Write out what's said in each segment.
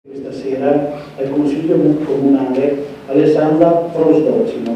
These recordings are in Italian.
Questa sera al Consiglio Comunale Alessandra Prosdocimo.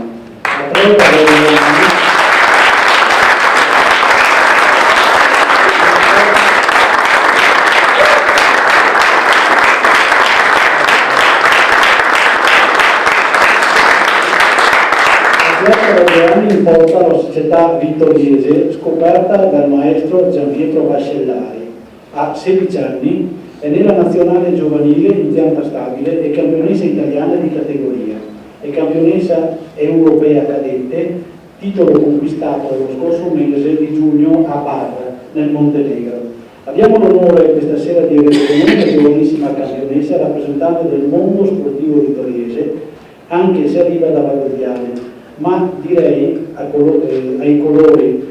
In porta la società vittoriese scoperta dal maestro Gianpietro Vascellari. Ha 16 anni, è nella nazionale giovanile in pianta stabile e campionessa italiana di categoria. È campionessa europea cadette, titolo conquistato lo scorso mese di giugno a Barra, nel Montenegro. Abbiamo l'onore questa sera di avere con noi una giovanissima campionessa, rappresentante del mondo sportivo vittoriese, anche se arriva da Valdiviale. Ma direi ai colori,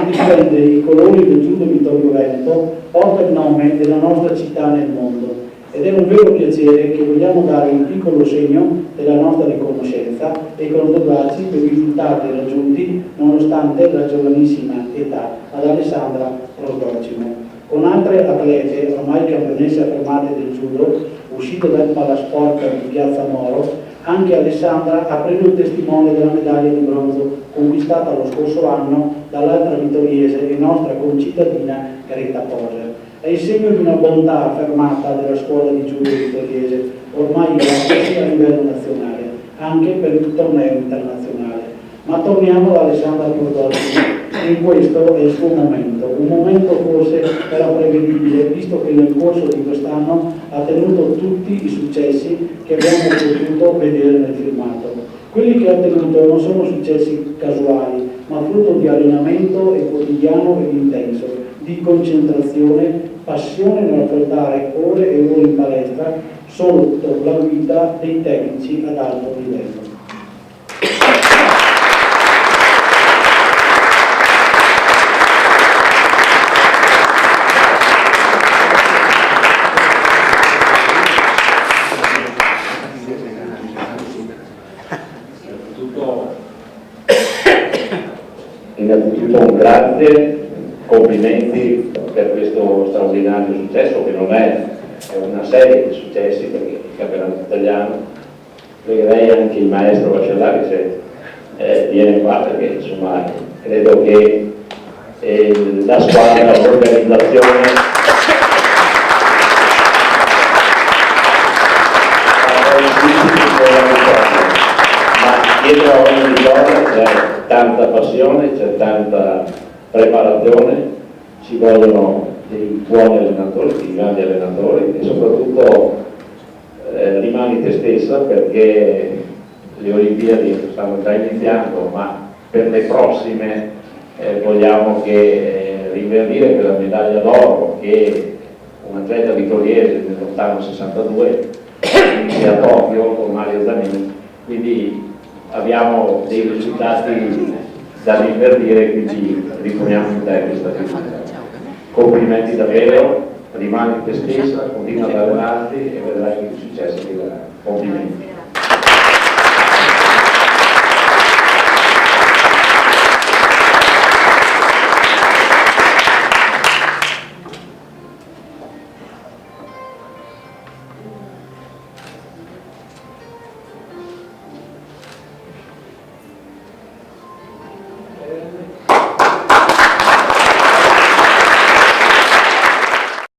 difende i colori del Judo Vittorio Veneto, porta il nome della nostra città nel mondo ed è un vero piacere che vogliamo dare un piccolo segno della nostra riconoscenza e congratularci per i risultati raggiunti nonostante la giovanissima età ad Alessandra Prosdocimo. Con altre atlete ormai campionesse affermate del judo, uscite dal palasport di Piazza Moro, anche Alessandra ha preso il testimone della medaglia di bronzo conquistata lo scorso anno dall'altra vittoriese e nostra concittadina Greta Poser. È il segno di una bontà affermata della scuola di judo vittoriese, ormai grazie a livello nazionale, anche per il torneo internazionale. Ma torniamo ad Alessandra Prosdocimo. E questo è il suo momento, un momento forse era prevedibile, visto che nel corso di quest'anno ha tenuto tutti i successi che abbiamo potuto vedere nel filmato. Quelli che ha ottenuto non sono successi casuali, ma frutto di allenamento e quotidiano ed intenso, di concentrazione, passione nell'affrontare ore e ore in palestra sotto la guida dei tecnici ad alto livello. Innanzitutto un grazie, complimenti per questo straordinario successo che non è una serie di successi perché il campionato italiano, pregherei anche il maestro Vascellari se viene qua perché insomma credo che la squadra, l'organizzazione ma dietro a ogni vittoria c'è tanta passione, c'è tanta preparazione, ci vogliono dei buoni allenatori, dei grandi allenatori e soprattutto rimani te stessa perché le Olimpiadi stanno già iniziando, ma per le prossime vogliamo che rinverdire quella medaglia d'oro che un atleta vittoriese nel lontano 62 inizia a Tokyo con Mario Zanini, quindi abbiamo dei risultati da rinverdire, quindi riponiamo in te questa fiducia. Complimenti davvero, rimani te stessa, continua ad allenarti e vedrai che il successo arriverà. Complimenti.